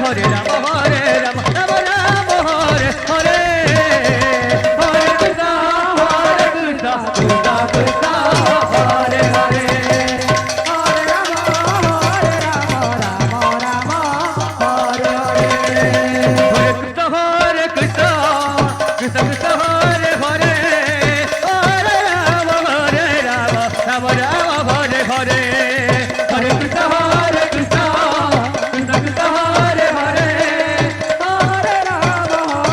Hare Rama Rama Rama Hare Hare Hare Krishna Krishna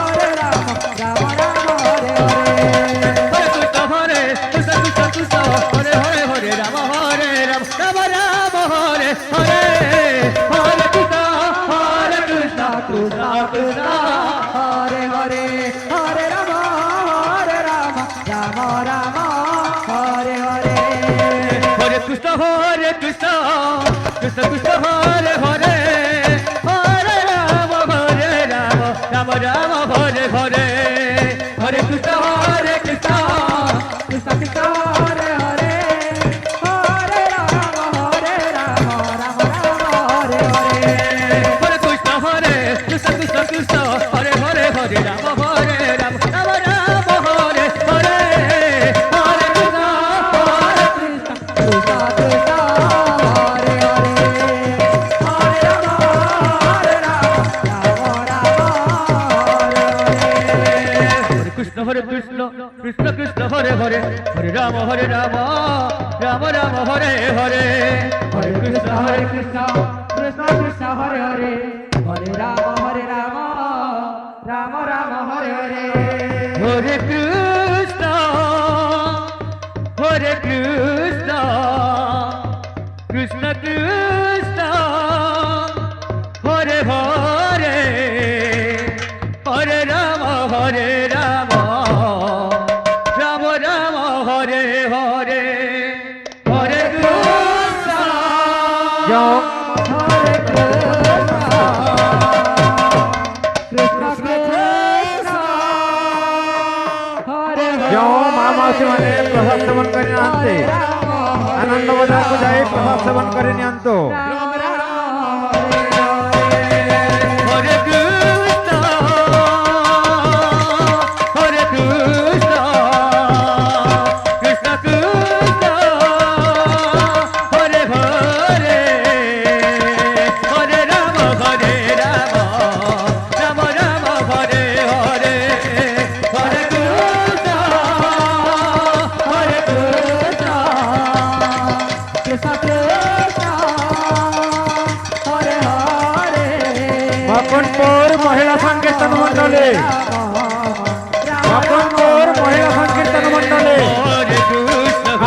Krishna Hare Hare Krishna Krishna Hare Hare Hare Rama Rama Rama Hare Hare Hare Krishna Krishna Krishna Hare Hare Hare Rama Rama Rama Hare Hare Hare Krishna Krishna Krishna Hare Hare Hare Rama Rama Rama Hare Hare Hare Krishna Krishna Hare Krishna, Krishna Krishna Hare Hare, Hare Rama Rama Rama Hare Hare, Hare Krishna Krishna Krishna Hare Hare, Hare Rama Rama Rama Hare Hare, Hare Krishna Krishna Krishna Hare Hare, Hare Rama प्रसाद seven करने आनते आनंद बाजार को जाए प्रसाद seven करने आनतो महिला संकीर्तन मंडले महिला संकीर्तन मंडले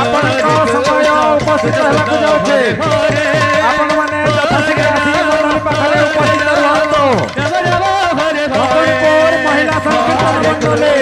आपण समय उपस्थित हेबाकु जाउछे आपण माने यथाशीघ्र आसी मंडली पाखरे उपस्थित रहतो महिला संकीर्तन मंडले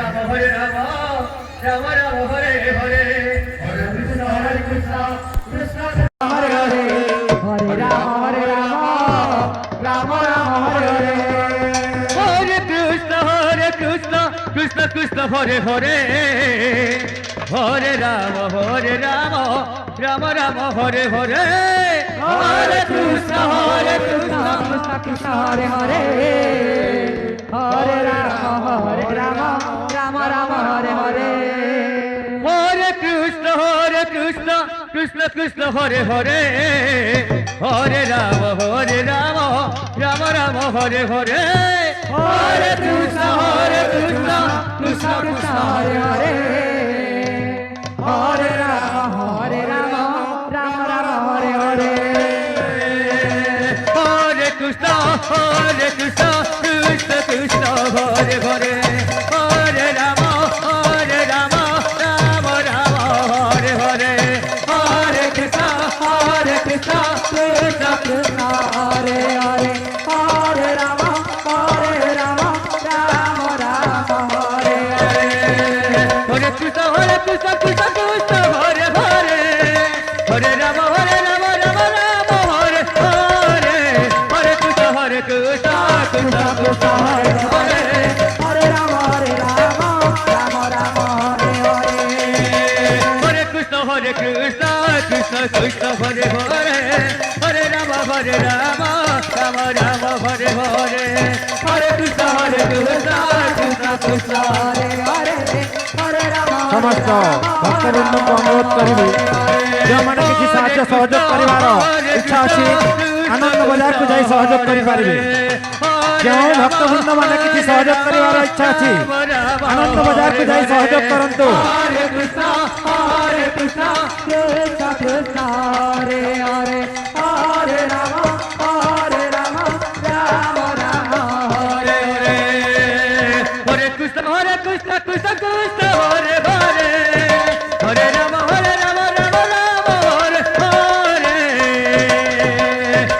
Rama Hare Rama Rama Rama Hare Hare Hare Krishna Krishna Hare Hare Hare Rama Rama Rama Hare Hare Hare Krishna Krishna Krishna Hare Hare Hare Rama Rama Rama Hare Hare Hare Krishna Krishna Krishna Hare Hare Hare Rama Rama Rama Hare Hare Hare Krishna Krishna Krishna Hare Hare Hare Rama Rama Rama Hare Hare Hare Krishna Krishna Krishna Hare Hare Hare Rama Rama Rama Hare Hare Hare Krishna Krishna Krishna Hare Hare Hare Rama Rama Rama Hare Hare Hare Krishna Krishna Krishna Hare Hare Hare Rama Rama Rama Hare Hare Hare Krishna Krishna Krishna Hare Hare Hare Rama Rama Rama Hare Hare Hare Krishna Krishna Krishna Hare Hare Hare Rama Rama Rama Hare Hare Hare Krishna Krishna Krishna Hare Hare Hare Rama Rama Rama Hare Hare Hare Krishna Krishna Krishna Hare Hare Hare Rama समस्त भक्तवृंद को अनुरोध करिबे जो माने किसी साहाय्य सहयोग करिवार इच्छा अछि आनंद बाजार को जाई सहयोग करि पारिबे जो भक्तवृंद माने किसी सहयोग करिवार इच्छा अछि आनंद बाजार को जाई सहयोग करंतु Hare Krishna Krishna Krishna Hare Hare Hare Rama Rama Rama Hare Hare Hare Krishna Krishna Krishna Hare Hare Hare Rama Rama Rama Hare Hare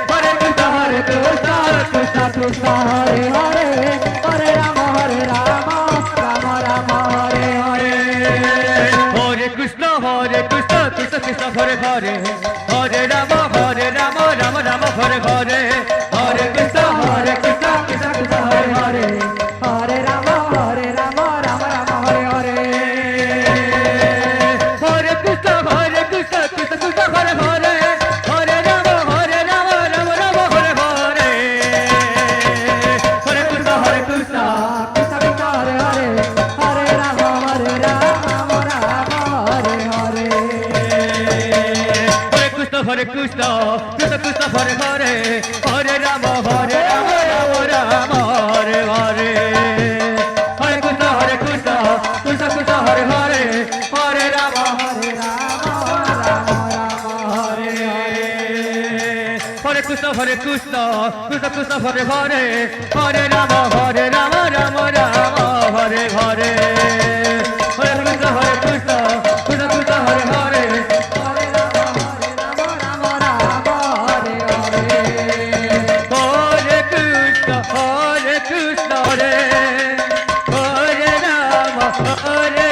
Hare Krishna Krishna Krishna Hare Hare Hare Rama Rama Rama Hare Hare Hare Krishna Krishna Krishna Hare Hare Hare Rama Rama Rama Hare Hare Hare Krishna Krishna Krishna Hare Hare Hare Rama Rama Rama Hare Hare Hare Krishna Krishna Krishna Hare Hare Hare Rama Rama Rama Hare Hare Hare Krishna Krishna Krishna Hare Hare Hare Rama Rama Hare Hare Hare Krishna Krishna Krishna Hare Hare Hare Rama Rama Hare Hare Hare Krishna Krishna Krishna Hare Hare Hare Rama Rama Hare Hare Hare Krishna Krishna Krishna Hare Hare Hare Rama Rama Hare Hare Hare Krishna Krishna Krishna Hare Hare Hare Rama Hare Krishna Hare Hare Rama Hare